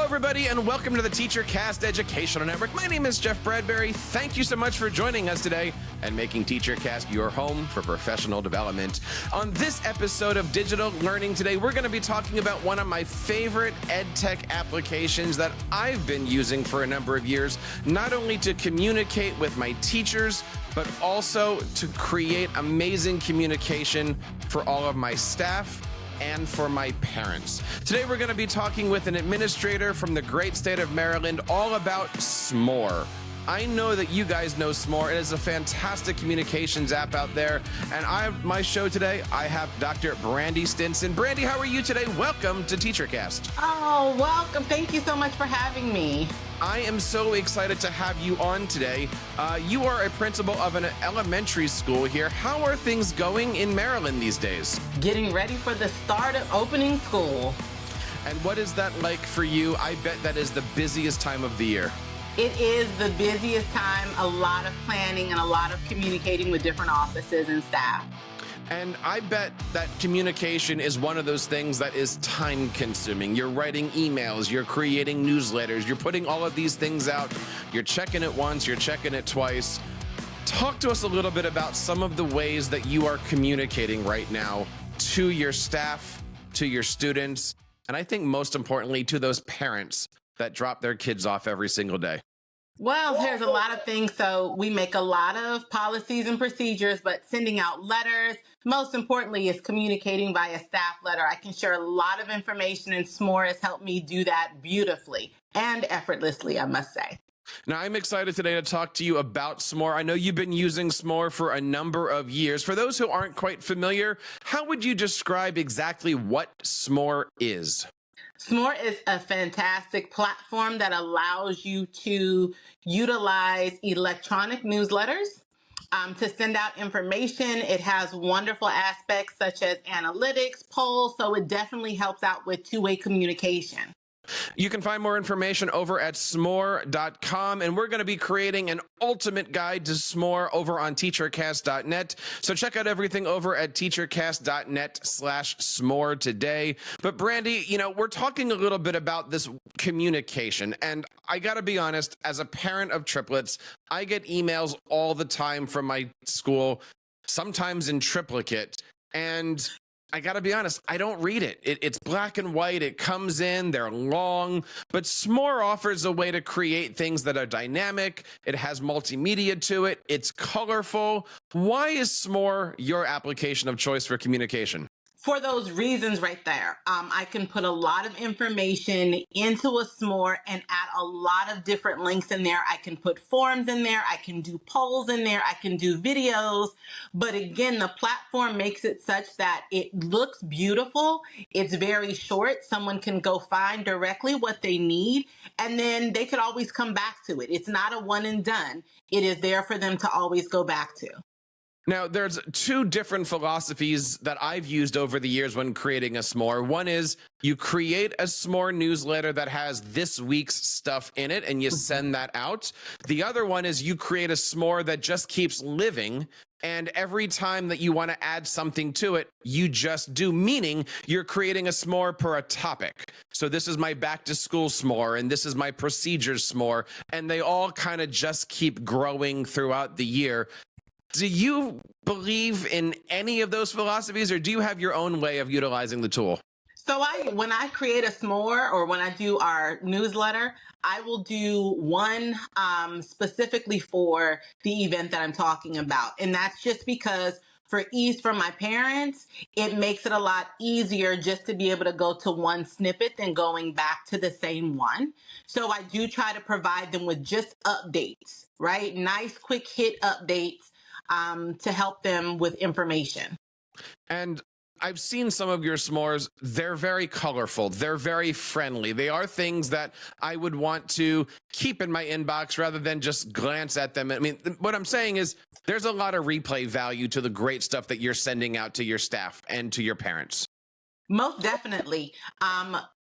everybody, and welcome to the TEACHERCAST Educational Network. My name is Jeff Bradbury. Thank you so much for joining us today and making TEACHERCAST your home for professional development. On this episode of Digital Learning today, we're going to be talking about one of my favorite EdTech applications that I've been using for a number of years, not only to communicate with my teachers, but also to create amazing communication for all of my staff and for my parents. Today we're going to be talking with an administrator from the great state of Maryland all about Smore. I know that you guys know Smore. It is a fantastic communications app out there. And my show today, I have Dr. Brandy Stinson. Brandy, how are you today? Welcome to TEACHERCAST. Oh, welcome. Thank you so much for having me. I am so excited to have you on today. You are a principal of an elementary school here. How are things going in Maryland these days? Getting ready for the start of opening school. And what is that like for you? I bet that is the busiest time of the year. It is the busiest time, a lot of planning and a lot of communicating with different offices and staff. And I bet that communication is one of those things that is time consuming. You're writing emails, you're creating newsletters, you're putting all of these things out, you're checking it once, you're checking it twice. Talk to us a little bit about some of the ways that you are communicating right now to your staff, to your students, and I think most importantly to those parents that drop their kids off every single day. Well, there's a lot of things. So we make a lot of policies and procedures, but sending out letters, most importantly, is communicating via staff letter. I can share a lot of information, and Smore has helped me do that beautifully and effortlessly, I must say. Now, I'm excited today to talk to you about Smore. I know you've been using Smore for a number of years. For those who aren't quite familiar, how would you describe exactly what Smore is? Smore is a fantastic platform that allows you to utilize electronic newsletters to send out information. It has wonderful aspects such as analytics, polls, so it definitely helps out with two-way communication. You can find more information over at smore.com, and we're going to be creating an ultimate guide to Smore over on teachercast.net. So check out everything over at teachercast.net/Smore today. But Brandy, we're talking a little bit about this communication, and I got to be honest, as a parent of triplets, I get emails all the time from my school, sometimes in triplicate, and I gotta be honest, I don't read it. It's black and white, it comes in, they're long, but Smore offers a way to create things that are dynamic, it has multimedia to it, it's colorful. Why is Smore your application of choice for communication? For those reasons right there, I can put a lot of information into a Smore and add a lot of different links in there. I can put forms in there. I can do polls in there. I can do videos. But again, the platform makes it such that it looks beautiful. It's very short. Someone can go find directly what they need, and then they could always come back to it. It's not a one and done. It is there for them to always go back to. Now, there's two different philosophies that I've used over the years when creating a Smore. One is you create a Smore newsletter that has this week's stuff in it and you send that out. The other one is you create a Smore that just keeps living, and every time that you want to add something to it, you just do, meaning you're creating a Smore per a topic. So this is my back to school Smore, and this is my procedures Smore, and they all kind of just keep growing throughout the year. Do you believe in any of those philosophies, or do you have your own way of utilizing the tool? So when I create a Smore or when I do our newsletter, I will do one specifically for the event that I'm talking about. And that's just because for ease for my parents, it makes it a lot easier just to be able to go to one snippet than going back to the same one. So I do try to provide them with just updates, right? Nice, quick hit updates to help them with information. And I've seen some of your Smores. They're very colorful. They're very friendly. They are things that I would want to keep in my inbox rather than just glance at them. I mean, what I'm saying is there's a lot of replay value to the great stuff that you're sending out to your staff and to your parents. Most definitely.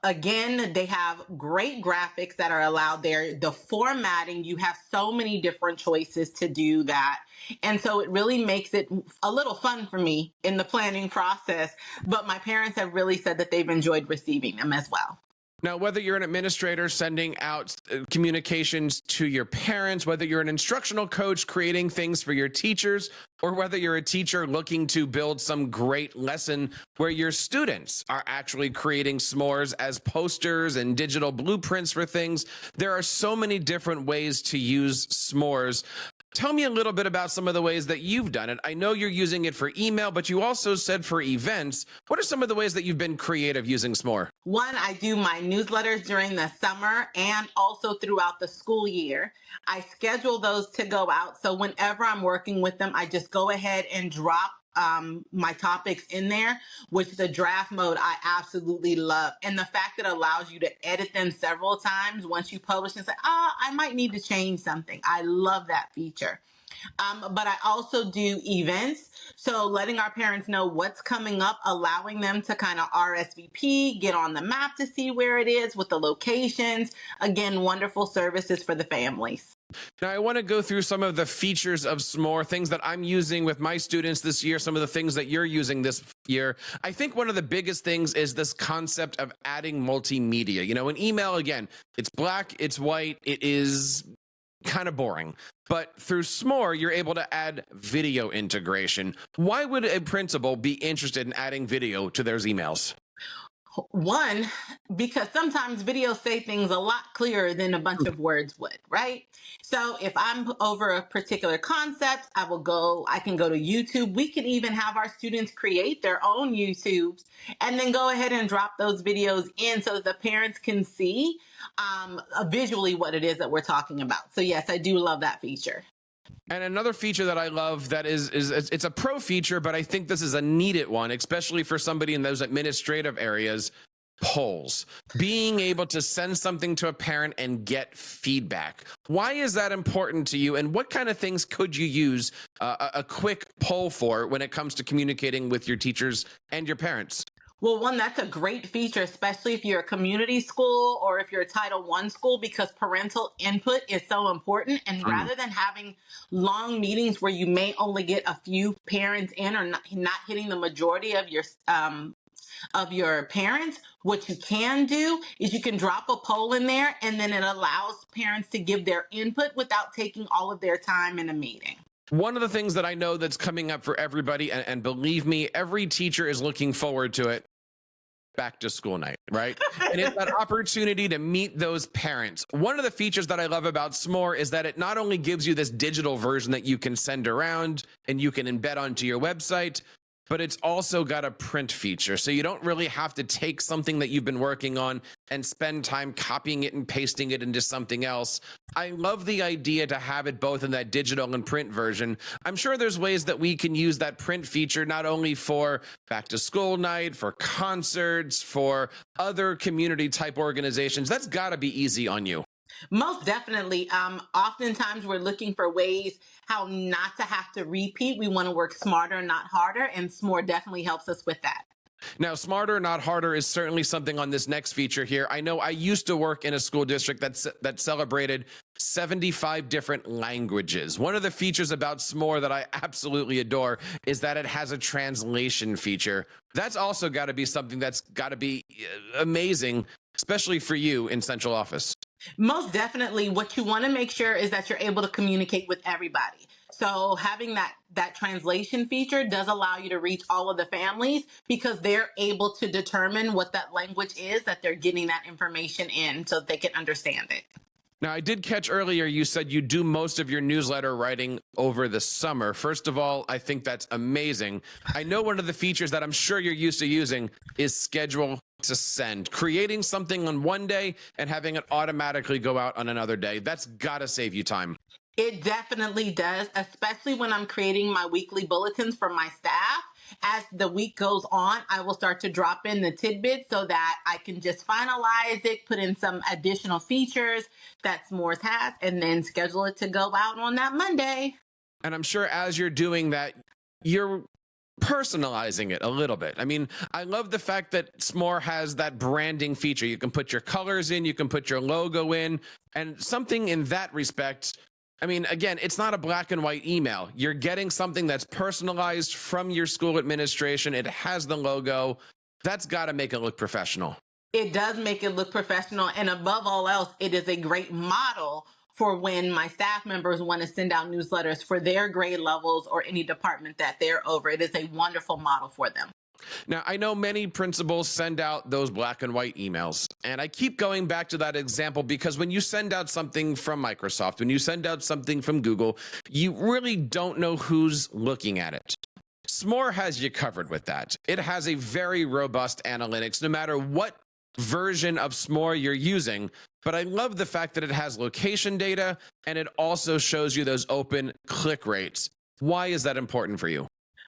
Again, they have great graphics that are allowed there. The formatting, you have so many different choices to do that. And so it really makes it a little fun for me in the planning process. But my parents have really said that they've enjoyed receiving them as well. Now, whether you're an administrator sending out communications to your parents, whether you're an instructional coach creating things for your teachers, or whether you're a teacher looking to build some great lesson where your students are actually creating s'mores as posters and digital blueprints for things, there are so many different ways to use s'mores. Tell me a little bit about some of the ways that you've done it. I know you're using it for email, but you also said for events. What are some of the ways that you've been creative using Smore? One, I do my newsletters during the summer and also throughout the school year. I schedule those to go out. So whenever I'm working with them, I just go ahead and drop my topics in there, which the draft mode I absolutely love. And the fact that it allows you to edit them several times once you publish and say, I might need to change something. I love that feature. But I also do events. So letting our parents know what's coming up, allowing them to kind of RSVP, get on the map to see where it is with the locations. Again, wonderful services for the families. Now, I want to go through some of the features of Smore, things that I'm using with my students this year, some of the things that you're using this year. I think one of the biggest things is this concept of adding multimedia. You know, an email, again, it's black, it's white, it is kind of boring. But through Smore, you're able to add video integration. Why would a principal be interested in adding video to their emails? One, because sometimes videos say things a lot clearer than a bunch of words would, right? So if I'm over a particular concept, I can go to YouTube. We can even have our students create their own YouTubes and then go ahead and drop those videos in so that the parents can see visually what it is that we're talking about. So yes, I do love that feature. And another feature that I love that is it's a pro feature, but I think this is a needed one, especially for somebody in those administrative areas, polls. Being able to send something to a parent and get feedback. Why is that important to you? And what kind of things could you use a quick poll for when it comes to communicating with your teachers and your parents? Well, one, that's a great feature, especially if you're a community school or if you're a Title I school, because parental input is so important. And rather than having long meetings where you may only get a few parents in or not hitting the majority of your parents, what you can do is you can drop a poll in there, and then it allows parents to give their input without taking all of their time in a meeting. One of the things that I know that's coming up for everybody, and believe me, every teacher is looking forward to it, back to school night, right? And it's that opportunity to meet those parents. One of the features that I love about Smore is that it not only gives you this digital version that you can send around and you can embed onto your website, but it's also got a print feature. So you don't really have to take something that you've been working on and spend time copying it and pasting it into something else. I love the idea to have it both in that digital and print version. I'm sure there's ways that we can use that print feature not only for back to school night, for concerts, for other community type organizations. That's got to be easy on you. Most definitely. Oftentimes we're looking for ways how not to have to repeat. We want to work smarter, not harder, and Smore definitely helps us with that. Now, smarter, not harder is certainly something on this next feature here. I know I used to work in a school district that celebrated 75 different languages. One of the features about Smore that I absolutely adore is that it has a translation feature. That's also got to be something that's got to be amazing, especially for you in central office. Most definitely. What you want to make sure is that you're able to communicate with everybody. So having that translation feature does allow you to reach all of the families because they're able to determine what that language is that they're getting that information in so they can understand it. Now, I did catch earlier you said you do most of your newsletter writing over the summer. First of all, I think that's amazing. I know one of the features that I'm sure you're used to using is schedule to send. Creating something on one day and having it automatically go out on another day. That's got to save you time. It definitely does, especially when I'm creating my weekly bulletins for my staff. As the week goes on, I will start to drop in the tidbits so that I can just finalize it, put in some additional features that S'mores has, and then schedule it to go out on that Monday. And I'm sure as you're doing that, you're personalizing it a little bit. I mean, I love the fact that Smore has that branding feature. You can put your colors in, you can put your logo in, and something in that respect. I mean, again, it's not a black and white email. You're getting something that's personalized from your school administration. It has the logo. That's got to make it look professional. It does make it look professional. And above all else, it is a great model for when my staff members want to send out newsletters for their grade levels or any department that they're over. It is a wonderful model for them. Now, I know many principals send out those black and white emails, and I keep going back to that example because when you send out something from Microsoft, when you send out something from Google, you really don't know who's looking at it. Smore has you covered with that. It has a very robust analytics, no matter what version of Smore you're using. But I love the fact that it has location data and it also shows you those open click rates. Why is that important for you?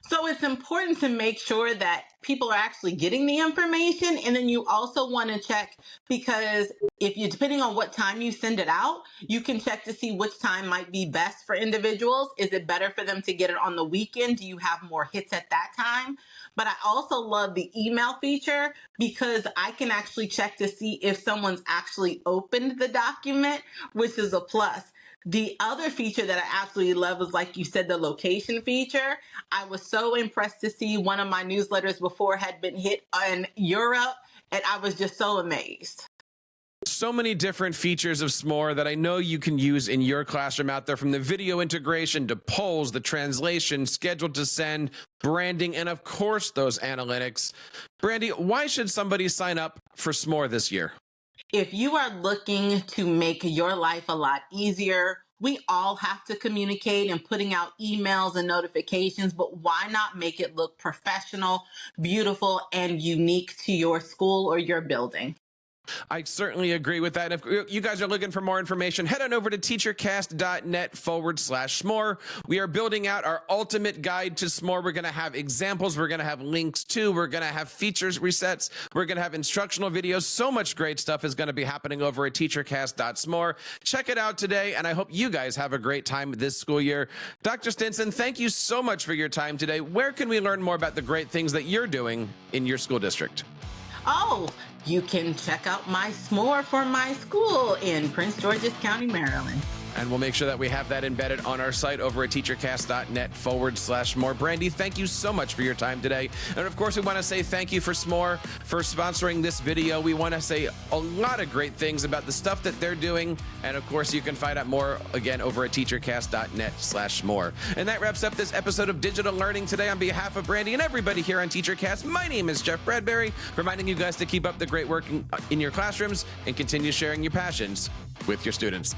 So it's important to make sure that people are actually getting the information. And then you also want to check, because if you, depending on what time you send it out, you can check to see which time might be best for individuals. Is it better for them to get it on the weekend? Do you have more hits at that time? But I also love the email feature because I can actually check to see if someone's actually opened the document, which is a plus. The other feature that I absolutely love is, like you said, the location feature. I was so impressed to see one of my newsletters before had been hit in Europe, and I was just so amazed. So many different features of Smore that I know you can use in your classroom out there, from the video integration to polls, the translation, scheduled to send, branding, and of course, those analytics. Brandy, why should somebody sign up for Smore this year? If you are looking to make your life a lot easier, we all have to communicate and putting out emails and notifications, but why not make it look professional, beautiful, and unique to your school or your building? I certainly agree with that. If you guys are looking for more information, head on over to teachercast.net/Smore. We are building out our ultimate guide to Smore. We're going to have examples. We're going to have links too. We're going to have features resets. We're going to have instructional videos. So much great stuff is going to be happening over at teachercast.smore. Check it out today, and I hope you guys have a great time this school year. Dr. Stinson, thank you so much for your time today. Where can we learn more about the great things that you're doing in your school district? Oh, you can check out my Smore for my school in Prince George's County, Maryland. And we'll make sure that we have that embedded on our site over at teachercast.net/more. Brandy, thank you so much for your time today. And of course, we want to say thank you for Smore for sponsoring this video. We want to say a lot of great things about the stuff that they're doing. And of course, you can find out more again over at teachercast.net/more. And that wraps up this episode of Digital Learning today. On behalf of Brandy and everybody here on TEACHERCAST, my name is Jeff Bradbury, reminding you guys to keep up the great work in your classrooms and continue sharing your passions with your students.